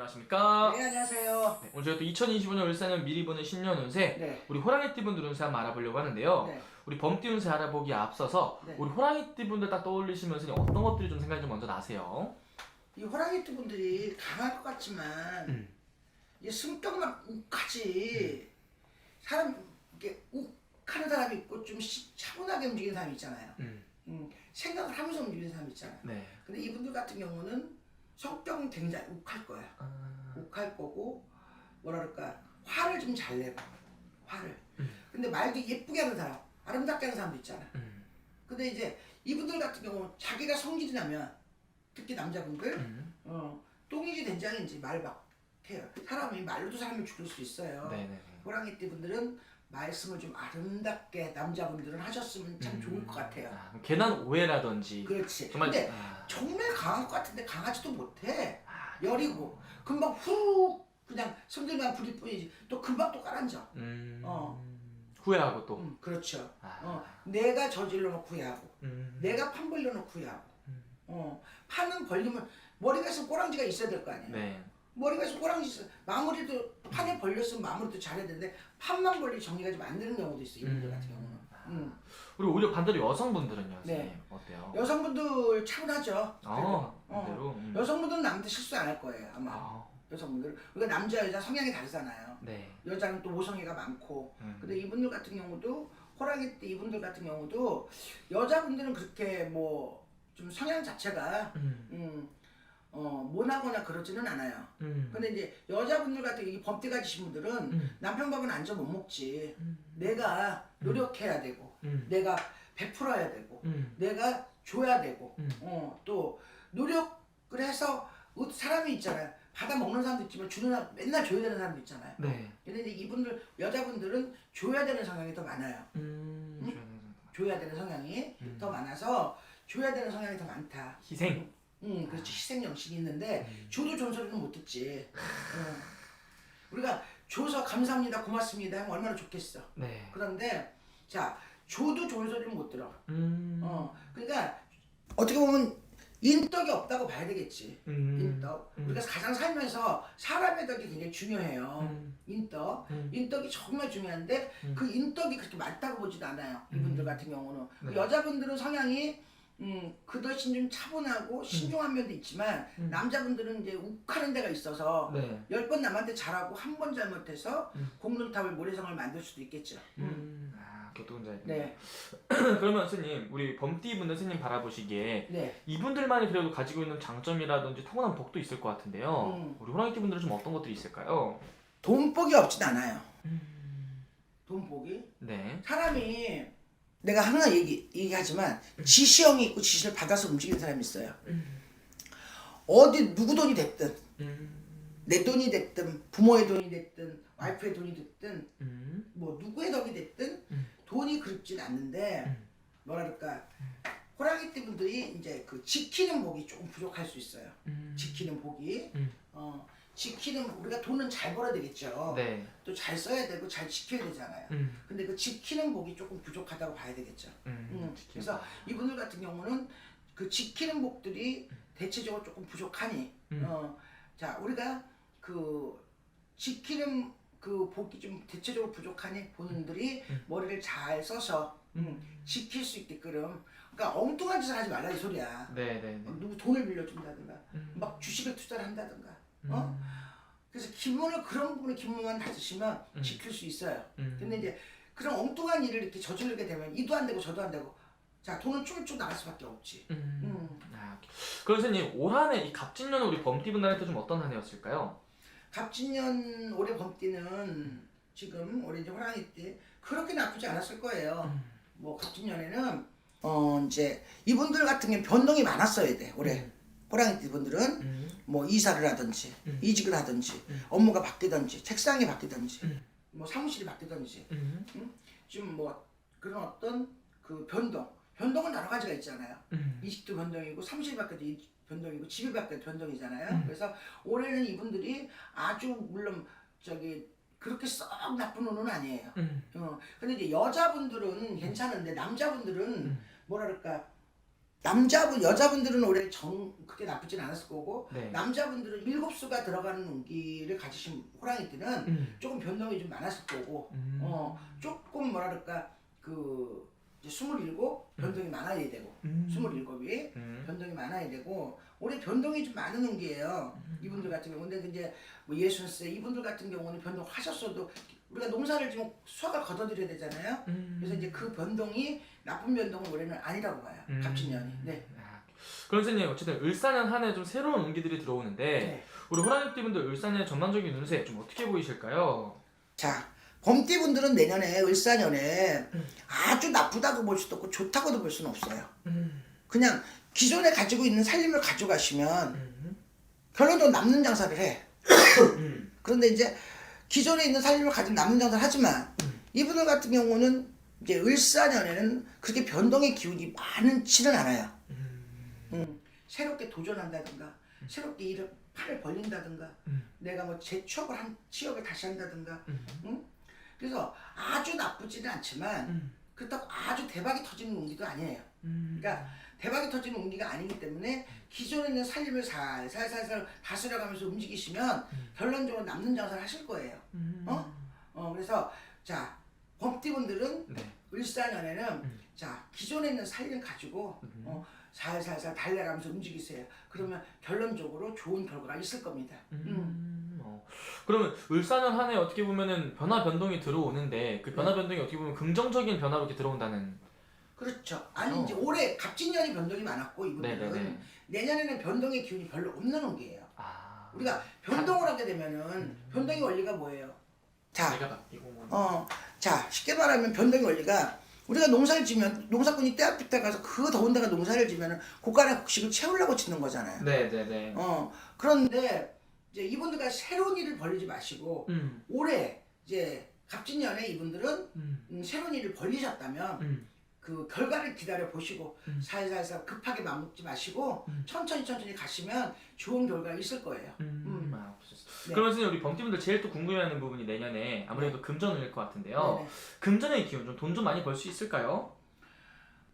안녕하십니까? 네, 안녕하세요. 네, 오늘 저희가 또 2025년 을사년 미리 보는 신년 운세, 네. 우리 호랑이띠 분들 운세 한번 알아보려고 하는데요. 네. 우리 범띠 운세 알아보기에 앞서서 네. 우리 호랑이띠 분들 딱 떠올리시면서 어떤 것들이 좀 생각이 좀 먼저 나세요? 이 호랑이띠 분들이 강할 것 같지만 이 성격만 욱하지 사람 이렇게 욱하는 사람이 있고 좀 차분하게 움직이는 사람이 있잖아요. 생각을 하면서 움직이는 사람이 있잖아요. 네. 근데 이분들 같은 경우는 성격은 굉장히 욱할 거야. 욱할 거고 뭐라 그럴까 화를 좀 잘 내고 화를. 근데 말도 예쁘게 하는 사람, 아름답게 하는 사람도 있잖아. 근데 이제 이분들 같은 경우는 자기가 성질이 나면 특히 남자분들 똥인지 된장인지 말 막 해요. 사람이 말로도 사람을 죽일 수 있어요. 네네. 호랑이띠 분들은 말씀을 좀 아름답게 남자분들은 하셨으면 참 좋을 것 같아요. 괜한 오해라든지. 그렇지. 정말. 근데 정말 강할 것 같은데 강하지도 못해. 여리고 금방 훅 그냥 성질만 부릴 뿐이지 또 금방 또 깔아앉아. 후회하고 또. 그렇죠. 내가 저질러 놓고 후회하고 내가 판 벌려 놓고 후회하고 판은 벌리면 머리가 있으면 꼬랑지가 있어야 될 거 아니에요. 네. 머리가 있으면 꼬랑지 있어. 마무리도 판에 벌렸으면 마무리도 잘해야 되는데 판만 벌리 정리가 좀 안 되는 경우도 있어. 이분들 같은 경우는. 그리고 오히려 반대로 여성분들은요, 네. 선생님 어때요? 여성분들 차분하죠. 반대로. 여성분들은 남한테 실수 안 할 거예요 아마. 여성분들 우리가 남자 여자 성향이 다르잖아요. 네. 여자는 또 모성애가 많고 근데 이분들 같은 경우도 호랑이띠 이분들 같은 경우도 여자분들은 그렇게 뭐 좀 성향 자체가 모나거나 그러지는 않아요. 근데 이제 여자분들 같은 이 범띠 가지신 분들은 남편 밥은 앉아 못 먹지. 내가 노력해야 되고 내가 베풀어야 되고 내가 줘야 되고 또 노력을 해서 사람이 있잖아요. 받아 먹는 사람도 있지만 주는 사람 맨날 줘야 되는 사람도 있잖아요. 네. 근데 이제 이분들 여자분들은 줘야 되는 성향이 더 많아요. 줘야 되는 성향이 더 많아서 줘야 되는 성향이 더 많다. 희생. 그렇지. 희생 정신이 있는데 줘도 존소리는 못 듣지. 우리가 줘서 감사합니다, 고맙습니다 하면 얼마나 좋겠어. 네. 그런데 자 줘도 존소리는 못 들어. 그러니까 어떻게 보면 인덕이 없다고 봐야 되겠지. 인덕. 우리가 가장 살면서 사람의 덕이 굉장히 중요해요. 인덕이 정말 중요한데 그 인덕이 그렇게 많다고 보지도 않아요. 이분들 같은 경우는. 네. 여자분들은 성향이 그 대신 좀 차분하고 신중한 면도 있지만 남자분들은 이제 욱하는 데가 있어서 네. 10번 남한테 잘하고 한 번 잘못해서 공동탑을 모래성을 만들 수도 있겠죠. 교통자입니다. 네. 그러면 스님, 우리 범띠 분들 스님 바라보시기에 네. 이분들만이 그래도 가지고 있는 장점이라든지 타고난 복도 있을 것 같은데요. 우리 호랑이띠 분들은 좀 어떤 것들이 있을까요? 돈복이 없진 않아요. 돈복이? 네. 사람이 내가 항상 얘기하지만 지시형이 있고 지시를 받아서 움직이는 사람이 있어요. 어디 누구 돈이 됐든 내 돈이 됐든 부모의 돈이 됐든 와이프의 돈이 됐든 뭐 누구의 덕이 됐든 돈이 그립진 않는데 뭐랄까 호랑이띠 분들이 이제 그 지키는 복이 조금 부족할 수 있어요. 지키는 복이 지키는 우리가 돈은 잘 벌어야 되겠죠. 네. 또 잘 써야 되고 잘 지켜야 되잖아요. 근데 그 지키는 복이 조금 부족하다고 봐야 되겠죠. 그래서 이분들 같은 경우는 그 지키는 복들이 대체적으로 조금 부족하니 자 우리가 그 지키는 그 복이 좀 대체적으로 부족하니 본인들이 머리를 잘 써서 지킬 수 있게끔 그러니까 엉뚱한 짓을 하지 말라 이 소리야. 네네. 누구 돈을 빌려준다든가 막 주식을 투자를 한다든가 그래서 기본을 그런 부분에 기본만 다지시면 지킬 수 있어요. 근데 이제 그런 엉뚱한 일을 이렇게 저지르게 되면 이도 안 되고 저도 안 되고 자 돈은 쫄쫄 나갈 수밖에 없지. 그럼 스님, 올 한 해 이 갑진년 우리 범띠 분들한테 좀 어떤 한 해였을까요? 갑진년 올해 범띠는 지금 올해 이제 호랑이띠 그렇게 나쁘지 않았을 거예요. 뭐 갑진년에는 이제 이분들 같은 경우 변동이 많았어야 돼 올해. 호랑이띠 분들은 뭐 이사를 하든지 이직을 하든지 업무가 바뀌든지 책상이 바뀌든지 뭐 사무실이 바뀌든지 좀 뭐 그런 어떤 그 변동은 여러 가지가 있잖아요. 이직도 변동이고 사무실이 바뀌어도 변동이고 집이 바뀌어도 변동이잖아요. 그래서 올해는 이분들이 아주 물론 저기 그렇게 썩 나쁜 운은 아니에요. 근데 이제 여자분들은 괜찮은데 남자분들은 뭐랄까 여자분들은 올해 그렇게 나쁘진 않았을 거고 네. 남자분들은 7수가 들어가는 운기를 가지신 호랑이들은 조금 변동이 좀 많았을 거고 조금 뭐랄까 이제 27 변동이 많아야 되고 27이 변동이 많아야 되고 올해 변동이 좀 많은 운기예요. 이분들 같은 경우는 근데 이제 뭐 60세 이분들 같은 경우는 변동하셨어도 우리가 농사를 지금 수확을 거둬들여야 되잖아요. 그래서 이제 그 변동이 나쁜 변동은 올해는 아니라고 봐요. 갑진년이. 네. 그럼 선생님 어쨌든 을사년 한 해 좀 새로운 운기들이 들어오는데 네. 우리 호랑이띠분들 을사년 전반적인 운세 좀 어떻게 보이실까요? 자, 범띠분들은 내년에 을사년에 아주 나쁘다고 볼 수도 없고 좋다고도 볼 수는 없어요. 그냥 기존에 가지고 있는 살림을 가져가시면 결론적으로 남는 장사를 해. 그런데 이제 기존에 있는 살림을 가지고 남는 장사를 하지만 이분들 같은 경우는 이제 을사년에는 그렇게 변동의 기운이 많지는 않아요. 새롭게 도전한다든가 새롭게 일을 팔을 벌린다든가 내가 뭐 취업을 다시 한다든가 그래서 아주 나쁘지는 않지만 그렇다고 아주 대박이 터지는 운기도 아니에요. 그러니까 대박이 터지는 운기가 아니기 때문에 기존에 있는 살림을 살살살살 다스려가면서 움직이시면 결론적으로 남는 장사를 하실 거예요. 그래서 자 범띠분들은 네. 을사년에는 자 기존에 있는 살림 가지고 살살살 달려가면서 움직이세요. 그러면 결론적으로 좋은 결과가 있을 겁니다. 그러면 을사년 한 해 어떻게 보면은 변화 변동이 들어오는데 그 변화 변동이 어떻게 보면 긍정적인 변화로 이렇게 들어온다는. 그렇죠. 아니 이제 올해 갑진년이 변동이 많았고 이분들은 네네네. 내년에는 변동의 기운이 별로 없는 운기예요. 아. 우리가 변동을 하게 되면은 변동의 원리가 뭐예요? 자, 내가 바뀌고 뭐. 자 쉽게 말하면 변동의 원리가 우리가 농사를 지면 농사꾼이 때 앞에 때 가서 그 더운 데가 농사를 지면은 고가의 곡식을 채우려고 짓는 거잖아요. 네네네. 그런데 이제 이분들과 새로운 일을 벌이지 마시고 올해 이제 갑진년에 이분들은 새로운 일을 벌이셨다면 그 결과를 기다려 보시고 살살살 급하게 맘먹지 마시고 천천히 가시면 좋은 결과가 있을 거예요. 네. 그러면 선생님 우리 범띠분들 제일 또 궁금해하는 부분이 내년에 아무래도 금전일 것 같은데요. 네네. 금전의 기운 좀 돈 좀 많이 벌 수 있을까요?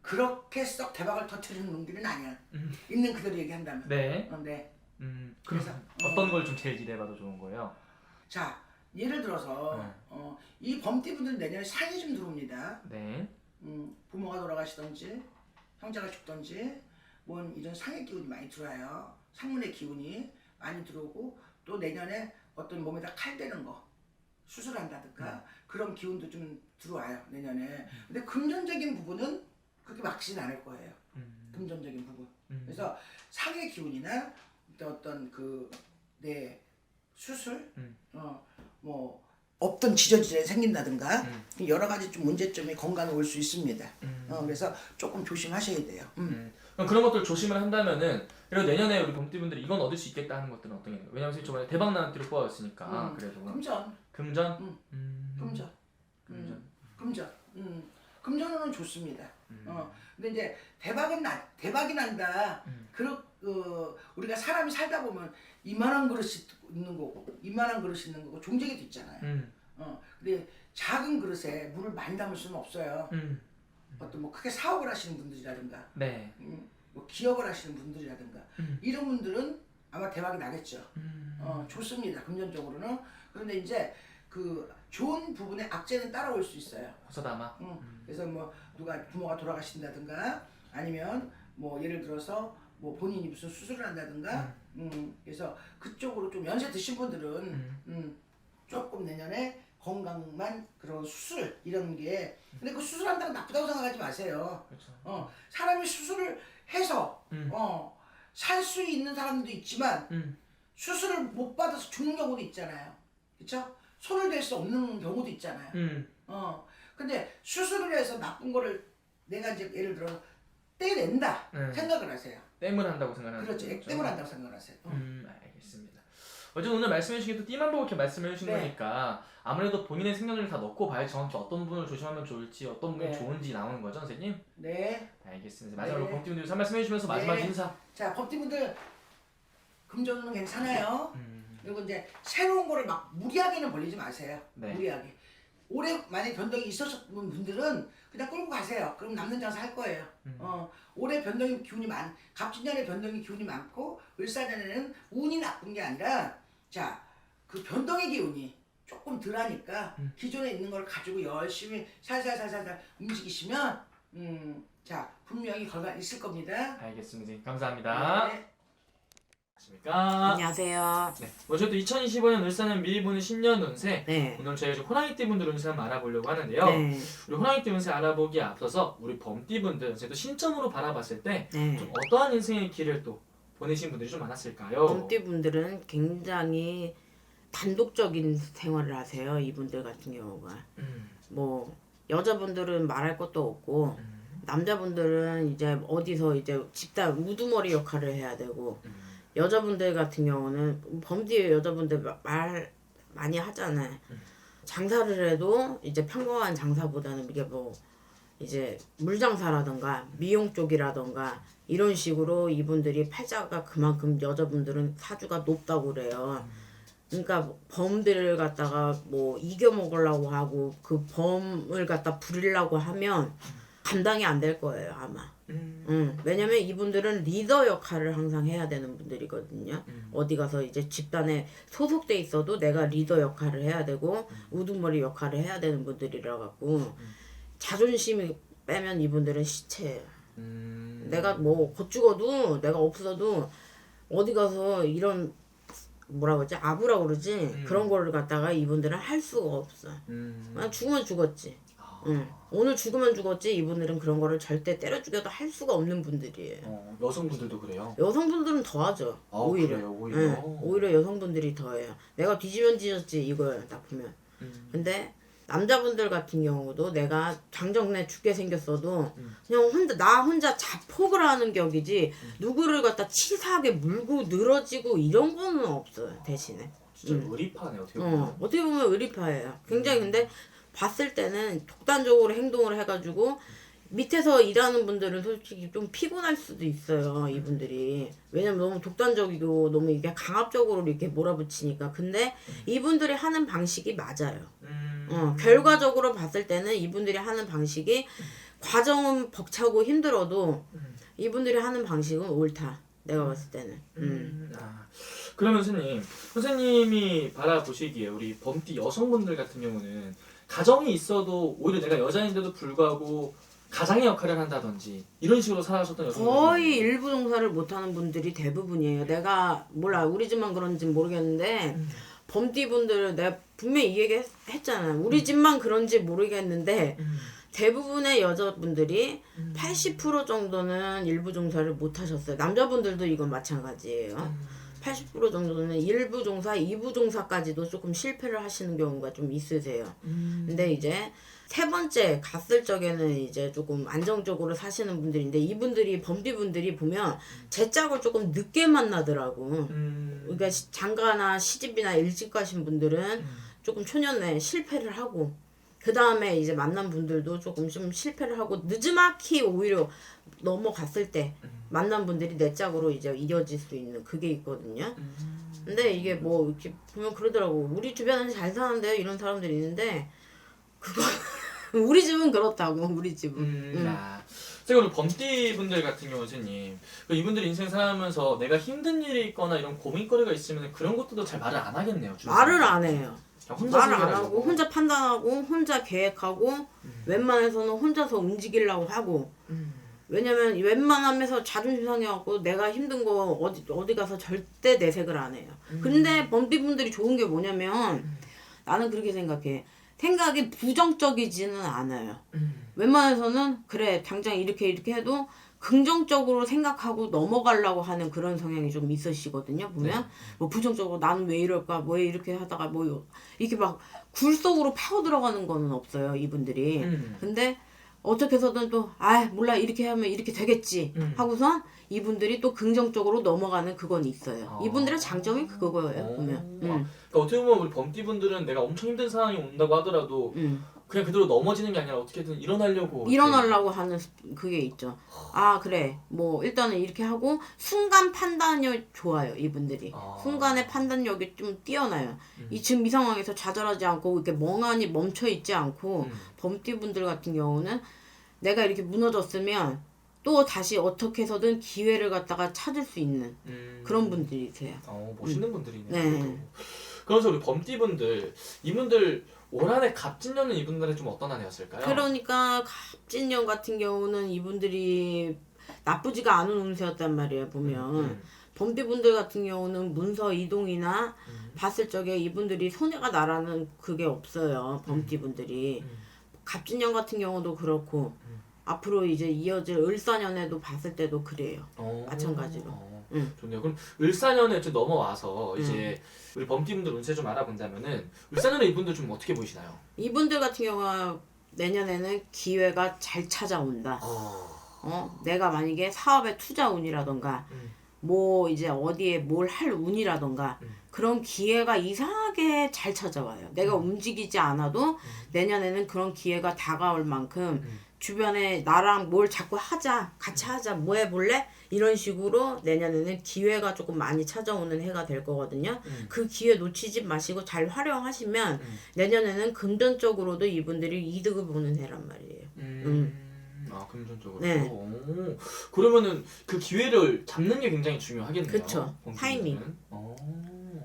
그렇게 썩 대박을 터뜨리는 놈들은 아니야. 있는 그대로 얘기한다면. 네. 네. 그래서 어떤 걸 좀 제일 기대해봐도 좋은 거예요? 자 예를 들어서 이 범띠분들 내년에 상이 좀 들어옵니다. 네. 부모가 돌아가시던지 형제가 죽던지 뭔 이런 상의 기운이 많이 들어와요. 상문의 기운이 많이 들어오고 또 내년에 어떤 몸에다 칼 대는 거 수술한다든가 그런 기운도 좀 들어와요 내년에. 근데 금전적인 부분은 그렇게 막지는 않을 거예요. 금전적인 부분. 그래서 상의 기운이나 어떤 내 수술 뭐 없던 지저질환이 생긴다든가 여러 가지 좀 문제점이 건강에 올 수 있습니다. 그래서 조금 조심하셔야 돼요. 그럼 그런 것들 조심을 한다면은 그리고 내년에 우리 범띠분들이 이건 얻을 수 있겠다 하는 것들은 어떤 게 있나요? 왜냐면 선생님 저번에 대박 나는 띠로 뽑았으니까 그래도 금전. 금전? 금전. 금전은 좋습니다. 근데 이제 대박이 난다. 우리가 사람이 살다 보면 이만한 그릇이 있는 거고 이만한 그릇이 있는 거고 종쟁이도 있잖아요. 근데 작은 그릇에 물을 많이 담을 수는 없어요. 어떤 뭐 크게 사업을 하시는 분들이라든가 네. 뭐 기업을 하시는 분들이라든가 이런 분들은 아마 대박이 나겠죠. 좋습니다. 금전적으로는. 그런데 이제 그 좋은 부분에 악재는 따라올 수 있어요. 호서다마. 그래서 뭐 누가 부모가 돌아가신다든가 아니면 뭐 예를 들어서 뭐 본인이 무슨 수술을 한다든가 그래서 그쪽으로 좀 연세 드신 분들은 조금 내년에 건강만 그런 수술 이런 게 근데 그 수술한다고 나쁘다고 생각하지 마세요. 그렇죠. 사람이 수술을 해서 살 수 있는 사람도 있지만 수술을 못 받아서 죽는 경우도 있잖아요. 그렇죠? 손을 댈 수 없는 경우도 있잖아요. 근데 수술을 해서 나쁜 거를 내가 이제 예를 들어 떼낸다 생각을 하세요. 땜을 한다고 생각하는 그렇죠. 거죠. 액땜을 한다고 생각하세요. 알겠습니다. 어쨌든 오늘 말씀해 주신 게 또 띠만 보고 이렇게 말씀해 주신 거니까 아무래도 본인의 생년을 다 넣고 봐야 정확히 어떤 분을 조심하면 좋을지 어떤 분이 좋은지 나오는 거죠 선생님? 네. 알겠습니다. 마지막으로 범띠분들 한 말씀 해주시면서 마지막 인사. 자 범띠분들 금전은 괜찮아요. 그리고 이제 새로운 거를 막 무리하게는 벌리지 마세요. 네. 무리하게. 올해 만약 변동이 있었던 분들은 그냥 끌고 가세요. 그럼 남는 장사 할 거예요. 올해 변동의 기운이 갑진년에 변동의 기운이 많고 을사년에는 운이 나쁜 게 아니라 자, 그 변동의 기운이 조금 덜하니까 기존에 있는 걸 가지고 열심히 살살살살 움직이시면 자, 분명히 결과 있을 겁니다. 알겠습니다. 선생님. 감사합니다. 네. 안녕하십니까. 안녕하세요. 네. 먼저 또 2025년 을사년 미리 보는 신년 운세. 네. 오늘 저희가 좀 호랑이띠 분들 운세 한번 알아보려고 하는데요. 네. 우리 호랑이띠 운세 알아보기에 앞서서 우리 범띠 분들 운세도 신점으로 바라봤을 때 네. 좀 어떠한 인생의 길을 또 보내신 분들이 좀 많았을까요? 범띠 분들은 굉장히 단독적인 생활을 하세요. 이분들 같은 경우가 뭐 여자분들은 말할 것도 없고 남자분들은 이제 어디서 이제 집단 우두머리 역할을 해야 되고 여자분들 같은 경우는 범띠 여자분들 말 많이 하잖아요. 장사를 해도 이제 평범한 장사보다는 이게 뭐 이제 물장사라던가 미용 쪽이라던가 이런 식으로 이분들이 팔자가 그만큼 여자분들은 사주가 높다고 그래요. 그러니까 범들을 갖다가 뭐 이겨 먹으려고 하고 그 범을 갖다 부리려고 하면 감당이 안 될 거예요 아마. 왜냐면 이분들은 리더 역할을 항상 해야 되는 분들이거든요. 어디 가서 이제 집단에 소속돼 있어도 내가 리더 역할을 해야 되고 우두머리 역할을 해야 되는 분들이라 갖고 자존심이 빼면 이분들은 시체예요. 내가 뭐 곧 죽어도 내가 없어도 어디 가서 이런 뭐라 그러지 아부라 그러지 그런 거를 갖다가 이분들은 할 수가 없어. 그냥 죽으면 죽었지. 오늘 죽으면 죽었지. 이분들은 그런 거를 절대 때려 죽여도 할 수가 없는 분들이에요. 여성분들도 그래요? 여성분들은 더하죠. 아, 오히려. 그래요? 오히려? 오히려 여성분들이 더해요. 내가 뒤지면 뒤졌지 이거예요. 딱 보면. 근데 남자분들 같은 경우도 내가 장정내 죽게 생겼어도 그냥 나 혼자 자폭을 하는 격이지 누구를 갖다 치사하게 물고 늘어지고 이런 거는 없어요. 대신에. 진짜 의리파네 어떻게 보면. 어떻게 보면 의리파예요. 굉장히 근데 봤을 때는 독단적으로 행동을 해가지고 밑에서 일하는 분들은 솔직히 좀 피곤할 수도 있어요. 이분들이. 왜냐면 너무 독단적이고 너무 이게 강압적으로 이렇게 몰아붙이니까. 근데 이분들이 하는 방식이 맞아요. 결과적으로 봤을 때는 이분들이 하는 방식이 과정은 벅차고 힘들어도 이분들이 하는 방식은 옳다. 내가 봤을 때는. 그러면 선생님이 바라보시기에 우리 범띠 여성분들 같은 경우는 가정이 있어도 오히려 내가 여자인데도 불구하고 가장의 역할을 한다든지 이런 식으로 살아가셨던 여성분들 거의 일부 종사를 못하는 분들이 대부분이에요. 내가 몰라 우리 집만 그런지 모르겠는데 범띠 분들 내가 분명히 이 얘기 했잖아요. 우리 집만 그런지 모르겠는데 대부분의 여자분들이 80% 정도는 일부 종사를 못하셨어요. 남자분들도 이건 마찬가지예요. 80% 정도는 일부 종사, 2부 종사까지도 조금 실패를 하시는 경우가 좀 있으세요. 근데 이제 세 번째 갔을 적에는 이제 조금 안정적으로 사시는 분들인데 이분들이 범띠분들이 보면 제 짝을 조금 늦게 만나더라고. 그러니까 장가나 시집이나 일찍 가신 분들은 조금 초년에 실패를 하고 그 다음에 이제 만난 분들도 조금 좀 실패를 하고 늦지막히 오히려 넘어갔을 때 만난 분들이 내 짝으로 이제 이어질 수 있는 그게 있거든요. 근데 이게 뭐 이렇게 보면 그러더라고. 우리 주변에 잘 사는데요 이런 사람들이 있는데 그거 우리 집은 그렇다고. 우리 집은. 제가 우리 범띠 분들 같은 경우 선생님 이분들이 인생 살아가면서 내가 힘든 일이 있거나 이런 고민거리가 있으면 그런 것들도 잘 말을 안 하겠네요. 말을 안 해요. 혼자 말을 안 하고 혼자 판단하고 혼자 계획하고 웬만해서는 혼자서 움직이려고 하고 왜냐면 웬만하면서 자존심 상해갖고 내가 힘든 거 어디 가서 절대 내색을 안 해요. 근데 범띠분들이 좋은 게 뭐냐면 나는 그렇게 생각해. 생각이 부정적이지는 않아요. 웬만해서는 그래 당장 이렇게 해도 긍정적으로 생각하고 넘어가려고 하는 그런 성향이 좀 있으시거든요. 보면 뭐 부정적으로 나는 왜 이럴까 왜 이렇게 하다가 뭐 이렇게 막 굴속으로 파고 들어가는 거는 없어요 이분들이. 근데 어떻게 해서든 또 몰라 이렇게 하면 이렇게 되겠지 하고선 이분들이 또 긍정적으로 넘어가는 그건 있어요. 이분들의 장점이 그거예요. 보면. 그러니까 어떻게 보면 우리 범띠 분들은 내가 엄청 힘든 상황이 온다고 하더라도 그냥 그대로 넘어지는 게 아니라 어떻게든 일어나려고 하는 그게 있죠. 그래 뭐 일단은 이렇게 하고 순간 판단이 좋아요 이분들이. 순간의 판단력이 좀 뛰어나요. 지금 이 상황에서 좌절하지 않고 이렇게 멍하니 멈춰 있지 않고 범띠분들 같은 경우는 내가 이렇게 무너졌으면 또 다시 어떻게 해서든 기회를 갖다가 찾을 수 있는 그런 분들이세요. 멋있는 분들이네요. 네. 그래도. 그래서 우리 범띠분들 이분들 올 한해 갑진년은 이분들은 좀 어떤 한 해였을까요? 그러니까 갑진년 같은 경우는 이분들이 나쁘지가 않은 운세였단 말이에요. 보면 범띠분들 같은 경우는 문서 이동이나 봤을 적에 이분들이 손해가 나라는 그게 없어요. 범띠분들이 갑진년 같은 경우도 그렇고 앞으로 이제 이어질 을사년에도 봤을 때도 그래요. 마찬가지로. 좋네요. 그럼 을사년에 좀 넘어와서 이제 우리 범띠분들 운세 좀 알아본다면은 을사년에 이분들 좀 어떻게 보이시나요? 이분들 같은 경우가 내년에는 기회가 잘 찾아온다. 내가 만약에 사업에 투자 운이라던가 뭐 이제 어디에 뭘 할 운이라던가 그런 기회가 이상하게 잘 찾아와요. 내가 움직이지 않아도 내년에는 그런 기회가 다가올 만큼 주변에 나랑 뭘 자꾸 하자, 같이 하자, 뭐 해볼래? 이런 식으로 내년에는 기회가 조금 많이 찾아오는 해가 될 거거든요. 그 기회 놓치지 마시고 잘 활용하시면 내년에는 금전적으로도 이분들이 이득을 보는 해란 말이에요. 금전적으로. 네. 그러면은 그 기회를 잡는 게 굉장히 중요하겠네요. 그쵸. 타이밍.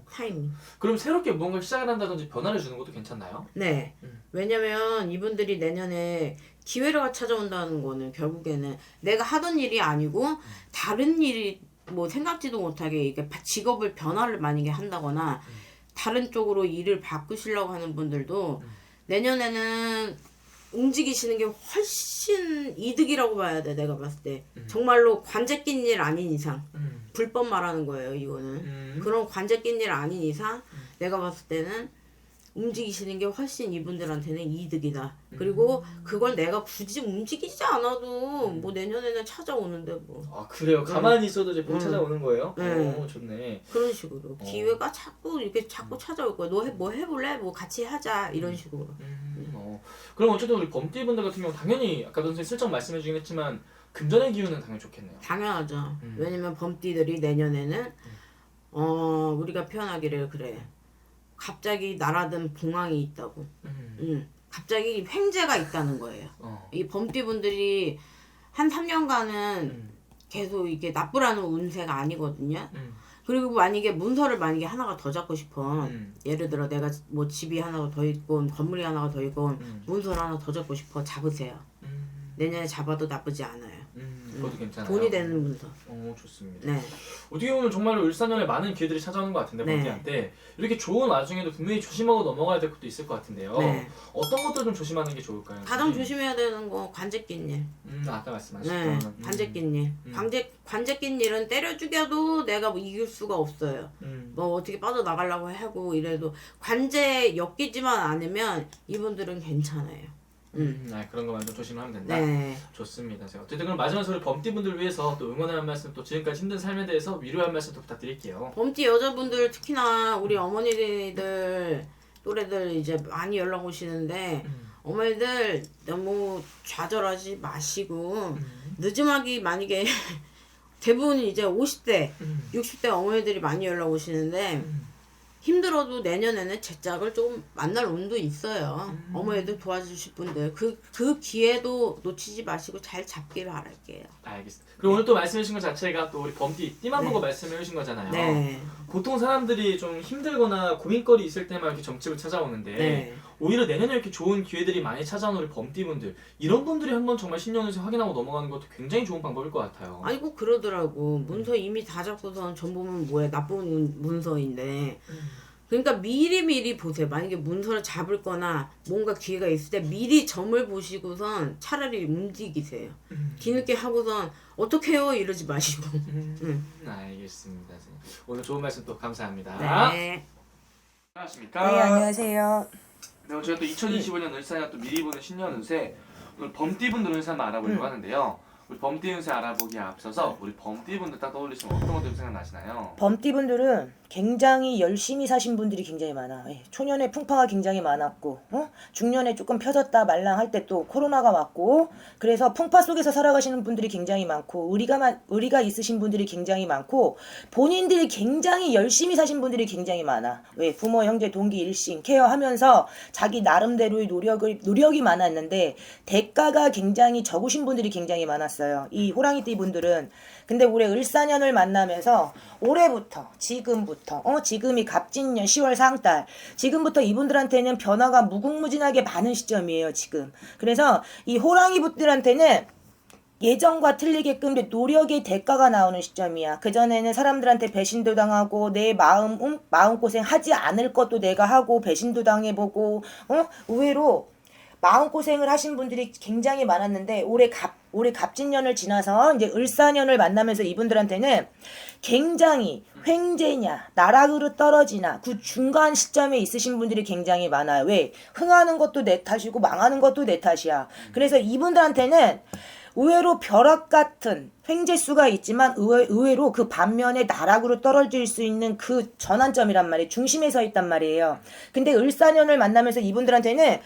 타이밍. 그럼 새롭게 무언가 시작을 한다든지 변화를 주는 것도 괜찮나요? 네. 왜냐면 이분들이 내년에 기회가 찾아온다는 거는 결국에는 내가 하던 일이 아니고 다른 일이 뭐 생각지도 못하게 이게 직업을 변화를 만약에 한다거나 다른 쪽으로 일을 바꾸시려고 하는 분들도 내년에는 움직이시는 게 훨씬 이득이라고 봐야 돼. 내가 봤을 때 정말로 관제 낀 일 아닌 이상 불법 말하는 거예요. 이거는 그런 관제 낀 일 아닌 이상 내가 봤을 때는 움직이시는 게 훨씬 이분들한테는 이득이다. 그리고 그걸 내가 굳이 움직이지 않아도 뭐 내년에는 찾아오는데 뭐. 아 그래요? 가만히 있어도 이제 못 찾아오는 거예요? 네. 좋네. 그런 식으로 기회가 자꾸 이렇게 자꾸 찾아올 거야. 너 뭐 해볼래? 뭐 같이 하자 이런 식으로. 그럼 어쨌든 우리 범띠분들 같은 경우 당연히 아까 선생님 슬쩍 말씀해주긴 했지만 금전의 기운은 당연히 좋겠네요. 당연하죠. 왜냐면 범띠들이 내년에는 우리가 표현하기를 그래. 갑자기 날아든 봉황이 있다고. 갑자기 횡재가 있다는 거예요. 이 범띠분들이 한 3년간은 계속 이게 나쁘라는 운세가 아니거든요. 그리고 만약에 문서를 만약에 하나가 더 잡고 싶어. 예를 들어 내가 뭐 집이 하나가 더 있고 건물이 하나가 더 있고 문서를 하나 더 잡고 싶어. 잡으세요. 내년에 잡아도 나쁘지 않아요. 그것도 괜찮아요. 돈이 되는 문서. 좋습니다. 네. 어떻게 보면 정말로 을사년에 많은 기회들이 찾아오는 것 같은데 네. 범띠한테 이렇게 좋은 와중에도 분명히 조심하고 넘어가야 될 것도 있을 것 같은데요. 네. 어떤 것들 좀 조심하는 게 좋을까요? 가장 조심해야 되는 거 관제 낀 일. 아까 네, 말씀하셨던 관제 낀 일. 관제 낀 일은 때려 죽여도 내가 뭐 이길 수가 없어요. 뭐 어떻게 빠져나가려고 하고 이래도 관제 엮이지만 않으면 이분들은 괜찮아요. 그런 것만 좀 조심하면 된다. 네. 좋습니다. 제가 어쨌든 그럼 마지막으로 우리 범띠분들 위해서 또 응원의 한 말씀 또 지금까지 힘든 삶에 대해서 위로의 한 말씀 또 부탁드릴게요. 범띠 여자분들 특히나 우리 어머니들 또래들 이제 많이 연락 오시는데 어머니들 너무 좌절하지 마시고 늦음하기 만약에 대부분 이제 50대, 60대 어머니들이 많이 연락 오시는데 힘들어도 내년에는 제 짝을 좀 만날 운도 있어요. 어머니들 도와주실 분들 그 기회도 놓치지 마시고 잘 잡길 바랄게요. 알겠습니다. 그리고 오늘 또 말씀해주신 것 자체가 또 우리 범띠 띠만 보고 말씀해 주신 거잖아요. 네. 보통 사람들이 좀 힘들거나 고민거리 있을 때만 이렇게 점집을 찾아오는데 네. 오히려 내년에 이렇게 좋은 기회들이 많이 찾아오는 우리 범띠분들 이런 분들이 한번 정말 신년운세 확인하고 넘어가는 것도 굉장히 좋은 방법일 것 같아요. 아이고 그러더라고. 문서 이미 다 잡고선 전보면 뭐야 나쁜 문서인데. 그러니까 미리 보세요. 만약에 문서를 잡을 거나 뭔가 기회가 있을 때 미리 점을 보시고선 차라리 움직이세요. 뒤늦게 하고선 어떻게 해요? 이러지 마시고. 알겠습니다. 오늘 좋은 말씀 또 감사합니다. 네. 안녕하십니까? 네, 안녕하세요. 네, 오늘 저희가 또 2025년 을사년 또 미리 보는 신년 운세 오늘 범띠분들 운세 한번 알아보려고 하는데요. 우리 범띠 운세 알아보기에 앞서서 우리 범띠분들 딱 떠올리시면 어떤 것들 생각나시나요? 범띠분들은 굉장히 열심히 사신 분들이 굉장히 많아. 초년에 풍파가 굉장히 많았고, 중년에 조금 펴졌다 말랑할 때 또 코로나가 왔고, 그래서 풍파 속에서 살아가시는 분들이 굉장히 많고, 의리가 있으신 분들이 굉장히 많고, 본인들이 굉장히 열심히 사신 분들이 굉장히 많아. 왜? 부모, 형제, 동기, 일신 케어하면서 자기 나름대로의 노력이 많았는데, 대가가 굉장히 적으신 분들이 굉장히 많았어요. 이 호랑이띠 분들은. 근데 올해 을사년을 만나면서 올해부터 지금부터 지금이 갑진년 10월 상달 지금부터 이분들한테는 변화가 무궁무진하게 많은 시점이에요 지금. 그래서 이 호랑이분들한테는 예전과 틀리게끔 노력의 대가가 나오는 시점이야. 그전에는 사람들한테 배신도 당하고 내 마음고생 하지 않을 것도 내가 하고 배신도 당해보고 의외로 마음고생을 하신 분들이 굉장히 많았는데 올해 갑진년을 지나서 이제 을사년을 만나면서 이분들한테는 굉장히 횡재냐 나락으로 떨어지나 그 중간 시점에 있으신 분들이 굉장히 많아요. 왜? 흥하는 것도 내 탓이고 망하는 것도 내 탓이야. 그래서 이분들한테는 의외로 벼락 같은 횡재수가 있지만 의외로 그 반면에 나락으로 떨어질 수 있는 그 전환점이란 말이에요. 중심에 서 있단 말이에요. 근데 을사년을 만나면서 이분들한테는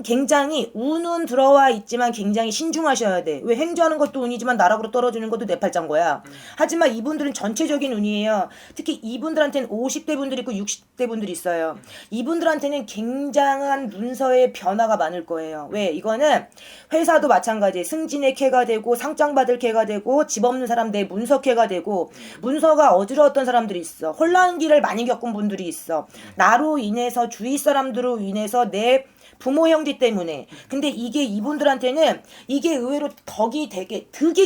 굉장히 운은 들어와 있지만 굉장히 신중하셔야 돼. 왜? 행주하는 것도 운이지만 나락으로 떨어지는 것도 내팔자인 거야. 하지만 이분들은 전체적인 운이에요. 특히 이분들한테는 50대 분들이 있고 60대 분들이 있어요. 이분들한테는 굉장한 문서의 변화가 많을 거예요. 왜? 이거는 회사도 마찬가지예요. 승진의 캐가 되고 상장 받을 캐가 되고 집 없는 사람 내 문서 캐가 되고 문서가 어지러웠던 사람들이 있어. 혼란기를 많이 겪은 분들이 있어. 나로 인해서 주위 사람들로 인해서 내 부모 형제 때문에. 근데 이게 이분들한테는 이게 의외로 덕이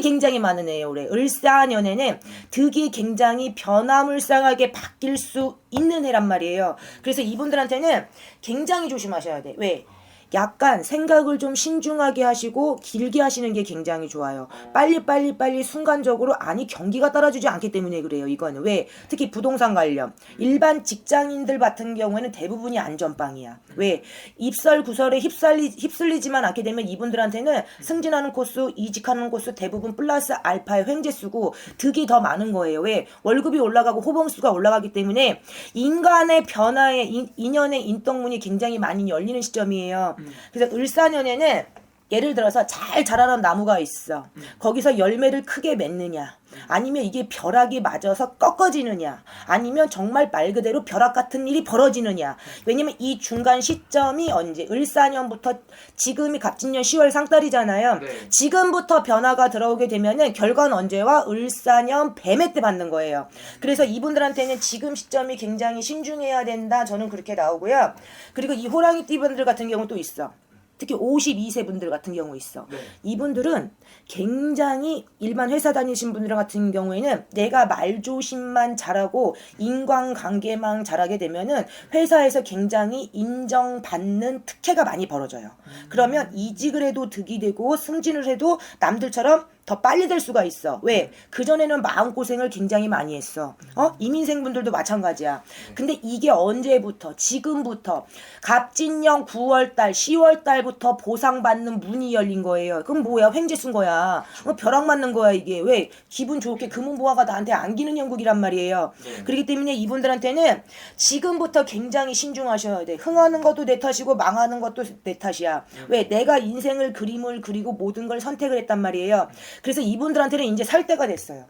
굉장히 많은 애예요. 올해 을사년에는 덕이 굉장히 변화물상하게 바뀔 수 있는 해란 말이에요. 그래서 이분들한테는 굉장히 조심하셔야 돼. 왜? 약간 생각을 좀 신중하게 하시고 길게 하시는 게 굉장히 좋아요. 빨리 순간적으로 경기가 따라주지 않기 때문에 그래요. 이거는 왜? 특히 부동산 관련 일반 직장인들 같은 경우에는 대부분이 안전빵이야. 왜? 입설 구설에 휩쓸리지만 않게 되면 이분들한테는 승진하는 코스 이직하는 코스 대부분 플러스 알파의 횡재수고 득이 더 많은 거예요. 왜? 월급이 올라가고 호봉수가 올라가기 때문에 인간의 변화에 인연의 인덕문이 굉장히 많이 열리는 시점이에요. 그래서 을사년에는 예를 들어서 잘 자라는 나무가 있어. 거기서 열매를 크게 맺느냐 아니면 이게 벼락이 맞아서 꺾어지느냐 아니면 정말 말 그대로 벼락 같은 일이 벌어지느냐. 왜냐면 이 중간 시점이 언제? 을사년부터 지금이 갑진년 10월 상달이잖아요. 네. 지금부터 변화가 들어오게 되면은 결과는 언제와? 을사년 뱀해 때 받는 거예요. 그래서 이분들한테는 지금 시점이 굉장히 신중해야 된다. 저는 그렇게 나오고요. 그리고 이 호랑이띠 분들 같은 경우 또 있어. 특히 52세 분들 같은 경우 있어. 네. 이분들은 굉장히 일반 회사 다니신 분들 같은 경우에는 내가 말조심만 잘하고 인간관계만 잘하게 되면은 회사에서 굉장히 인정받는 특혜가 많이 벌어져요. 그러면 이직을 해도 득이 되고 승진을 해도 남들처럼 더 빨리 될 수가 있어. 왜? 그전에는 마음고생을 굉장히 많이 했어. 이민생분들도 마찬가지야. 근데 이게 언제부터? 지금부터 갑진년 9월달 10월달부터 보상받는 문이 열린 거예요. 그럼 뭐야? 횡재 쓴 거야. 벼락 맞는 거야 이게. 왜? 기분 좋게 금은보화가 나한테 안기는 형국이란 말이에요. 그렇기 때문에 이분들한테는 지금부터 굉장히 신중하셔야 돼. 흥하는 것도 내 탓이고 망하는 것도 내 탓이야. 왜? 내가 인생을 그림을 그리고 모든 걸 선택을 했단 말이에요. 그래서 이분들한테는 이제 살 때가 됐어요.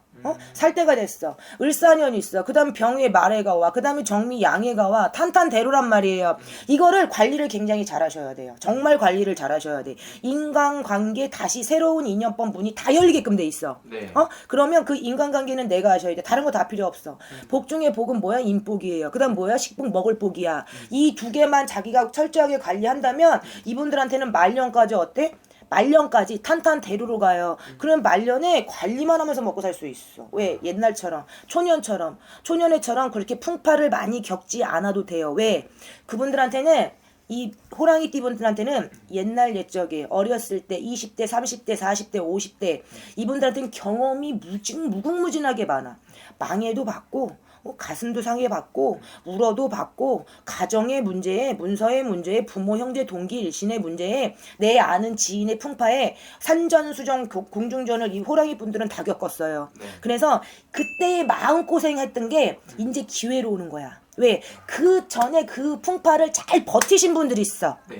살 때가 됐어. 을사년이 있어. 그 다음에 병의 말해가 와. 그 다음에 정미 양해가 와. 탄탄대로란 말이에요. 이거를 관리를 굉장히 잘 하셔야 돼요. 정말 관리를 잘 하셔야 돼. 인간관계 다시 새로운 인연법 문이 다 열리게끔 돼 있어. 네. 그러면 그 인간관계는 내가 하셔야 돼. 다른 거 다 필요 없어. 복 중에 복은 뭐야? 인복이에요. 그 다음 뭐야? 식복 먹을 복이야. 이 두 개만 자기가 철저하게 관리한다면 이분들한테는 말년까지 어때? 말년까지 탄탄대로로 가요. 그럼 말년에 관리만 하면서 먹고 살 수 있어. 왜? 옛날처럼 초년에처럼 그렇게 풍파를 많이 겪지 않아도 돼요. 왜? 그분들한테는 이 호랑이띠 분들한테는 옛날 옛적에 어렸을 때 20대 30대 40대 50대 이분들한테는 경험이 무궁무진하게 많아. 망해도 받고 가슴도 상해받고 울어도 받고 가정의 문제에 문서의 문제에 부모 형제 동기 일신의 문제에 내 아는 지인의 풍파에 산전수전 공중전을 이 호랑이 분들은 다 겪었어요. 네. 그래서 그때의 마음고생했던 게 이제 기회로 오는 거야. 왜? 그 전에 그 풍파를 잘 버티신 분들이 있어. 네.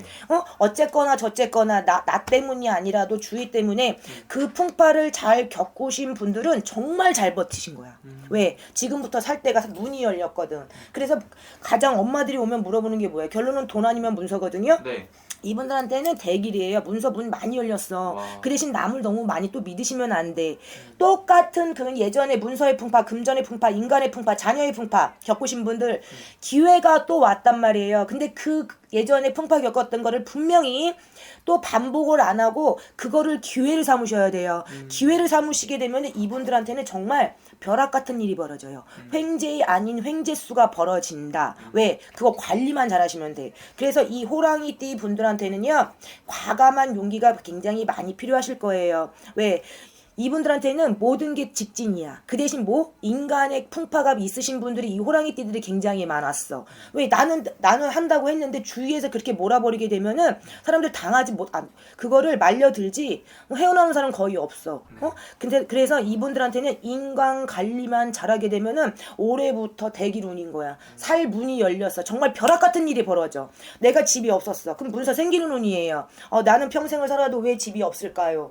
어쨌거나 저쨌거나 나 때문이 아니라도 주위 때문에 그 풍파를 잘 겪으신 분들은 정말 잘 버티신 거야. 왜? 지금부터 살 때가 문이 열렸거든. 그래서 가장 엄마들이 오면 물어보는 게 뭐야? 결론은 돈 아니면 문서거든요. 네. 이분들한테는 대길이에요. 문서 문 많이 열렸어. 와. 그 대신 남을 너무 많이 또 믿으시면 안 돼. 똑같은 그 예전에 문서의 풍파, 금전의 풍파, 인간의 풍파, 자녀의 풍파 겪으신 분들 기회가 또 왔단 말이에요. 근데 그 예전에 풍파 겪었던 거를 분명히 또 반복을 안 하고 그거를 기회를 삼으셔야 돼요. 기회를 삼으시게 되면 이분들한테는 정말 벼락 같은 일이 벌어져요. 횡재이 아닌 횡재수가 벌어진다. 왜? 그거 관리만 잘하시면 돼. 그래서 이 호랑이띠 분들한테는요. 과감한 용기가 굉장히 많이 필요하실 거예요. 왜? 이분들한테는 모든 게 직진이야. 그 대신 뭐 인간의 풍파가 있으신 분들이 이 호랑이띠들이 굉장히 많았어. 왜? 나는 한다고 했는데 주위에서 그렇게 몰아버리게 되면은 사람들 당하지 못, 그거를 말려들지 헤어나오는 사람 거의 없어. 근데 그래서 이분들한테는 인간 관리만 잘하게 되면은 올해부터 대기운인 거야. 살 문이 열렸어. 정말 벼락 같은 일이 벌어져. 내가 집이 없었어. 그럼 문서 생기는 운이에요. 나는 평생을 살아도 왜 집이 없을까요?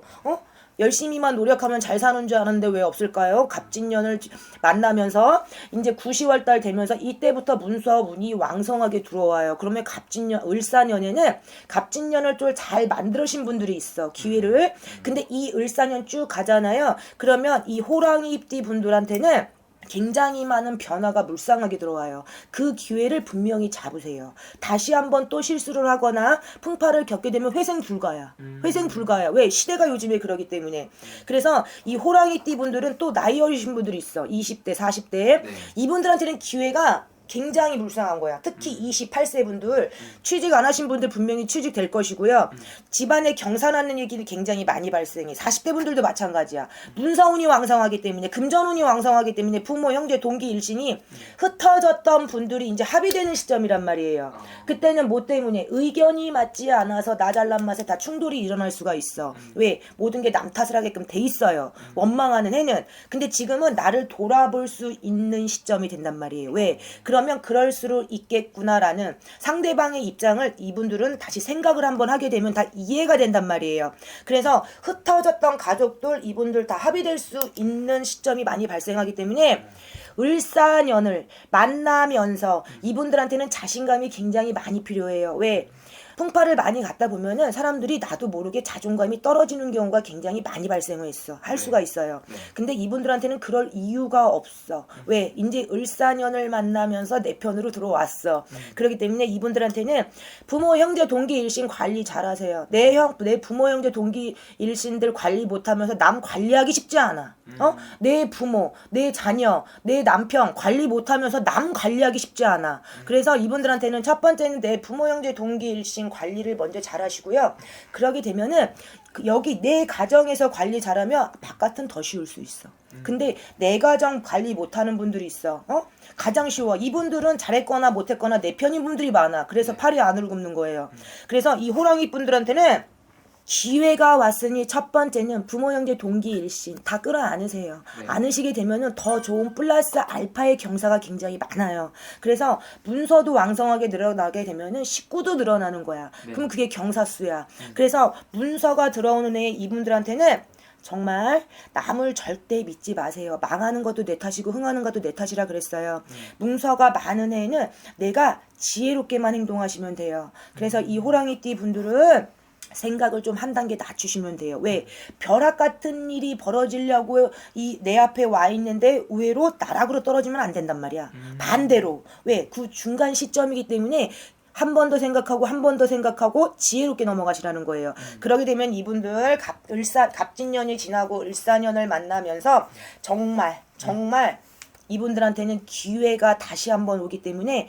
열심히만 노력하면 잘 사는 줄 아는데 왜 없을까요? 갑진년을 만나면서 이제 9, 10월 달 되면서 이때부터 문서 운이 왕성하게 들어와요. 그러면 갑진년, 을사년에는 갑진년을 좀 잘 만들으신 분들이 있어. 기회를. 근데 이 을사년 쭉 가잖아요. 그러면 이 호랑이띠 분들한테는 굉장히 많은 변화가 물상하게 들어와요. 그 기회를 분명히 잡으세요. 다시 한번 또 실수를 하거나 풍파를 겪게 되면 회생 불가야. 회생 불가야. 왜? 시대가 요즘에 그러기 때문에. 그래서 이 호랑이띠 분들은 또 나이 어리신 분들이 있어. 20대, 40대. 네. 이분들한테는 기회가 굉장히 불쌍한 거야. 특히 28세 분들, 취직 안 하신 분들 분명히 취직될 것이고요. 집안에 경사나는 얘기는 굉장히 많이 발생해. 40대 분들도 마찬가지야. 문서운이 왕성하기 때문에, 금전운이 왕성하기 때문에 부모, 형제, 동기, 일신이 흩어졌던 분들이 이제 합의되는 시점이란 말이에요. 그때는 뭐 때문에? 의견이 맞지 않아서 나 잘난 맛에 다 충돌이 일어날 수가 있어. 왜? 모든 게 남 탓을 하게끔 돼 있어요. 원망하는 해는. 근데 지금은 나를 돌아볼 수 있는 시점이 된단 말이에요. 왜? 그러면 그럴수록 있겠구나라는 상대방의 입장을 이분들은 다시 생각을 한번 하게 되면 다 이해가 된단 말이에요. 그래서 흩어졌던 가족들 이분들 다 합의될 수 있는 시점이 많이 발생하기 때문에 을사년을 만나면서 이분들한테는 자신감이 굉장히 많이 필요해요. 왜? 풍파를 많이 갖다 보면은 사람들이 나도 모르게 자존감이 떨어지는 경우가 굉장히 많이 발생을 했어. 할 수가 있어요. 근데 이분들한테는 그럴 이유가 없어. 왜? 이제 을사년을 만나면서 내 편으로 들어왔어. 그렇기 때문에 이분들한테는 부모, 형제, 동기, 일신 관리 잘하세요. 내 부모, 형제, 동기, 일신들 관리 못하면서 남 관리하기 쉽지 않아. 내 부모, 내 자녀, 내 남편 관리 못하면서 남 관리하기 쉽지 않아. 그래서 이분들한테는 첫 번째는 내 부모, 형제, 동기, 일신 관리를 먼저 잘하시고요. 그러게 되면은 여기 내 가정에서 관리 잘하면 바깥은 더 쉬울 수 있어. 근데 내 가정 관리 못하는 분들이 있어. 가장 쉬워. 이분들은 잘했거나 못했거나 내 편인 분들이 많아. 그래서 팔이 안으로 굽는 거예요. 그래서 이 호랑이 분들한테는 기회가 왔으니 첫 번째는 부모, 형제, 동기, 일신 다 끌어안으세요. 네. 안으시게 되면은 더 좋은 플러스 알파의 경사가 굉장히 많아요. 그래서 문서도 왕성하게 늘어나게 되면은 식구도 늘어나는 거야. 네. 그럼 그게 경사수야. 그래서 문서가 들어오는 애 이분들한테는 정말 남을 절대 믿지 마세요. 망하는 것도 내 탓이고 흥하는 것도 내 탓이라 그랬어요. 문서가 많은 애는 내가 지혜롭게만 행동하시면 돼요. 그래서 이 호랑이띠 분들은 생각을 좀 한 단계 낮추시면 돼요. 왜? 벼락 같은 일이 벌어지려고 내 앞에 와 있는데 의외로 나락으로 떨어지면 안 된단 말이야. 반대로. 왜? 그 중간 시점이기 때문에 한 번 더 생각하고 한 번 더 생각하고 지혜롭게 넘어가시라는 거예요. 그러게 되면 이분들 갑진년이 지나고 을사년을 만나면서 정말 이분들한테는 기회가 다시 한번 오기 때문에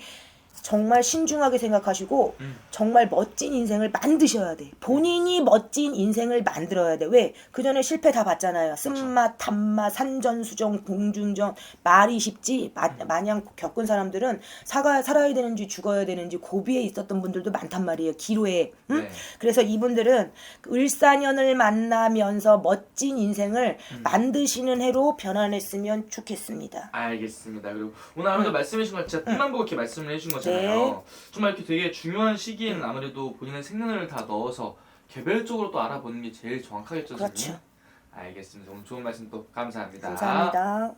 정말 신중하게 생각하시고 정말 멋진 인생을 만드셔야 돼. 본인이 멋진 인생을 만들어야 돼. 왜? 그전에 실패 다 봤잖아요. 쓴맛, 단맛, 산전수전, 공중전. 말이 쉽지 마냥 겪은 사람들은 살아야 되는지 죽어야 되는지 고비에 있었던 분들도 많단 말이에요. 기로에. 응? 네. 그래서 이분들은 을사년을 만나면서 멋진 인생을 만드시는 해로 변환했으면 좋겠습니다. 알겠습니다. 그리고 오늘 아무래도 말씀해 주신 것 진짜 뜻만 보고 이렇게 말씀을 해주신 거잖아요. 네. 정말 이렇게 되게 중요한 시기에는 아무래도 본인의 생년을 다 넣어서 개별적으로 또 알아보는 게 제일 정확하겠죠, 선생님? 그렇죠. 알겠습니다. 오늘 좋은 말씀 또 감사합니다. 감사합니다.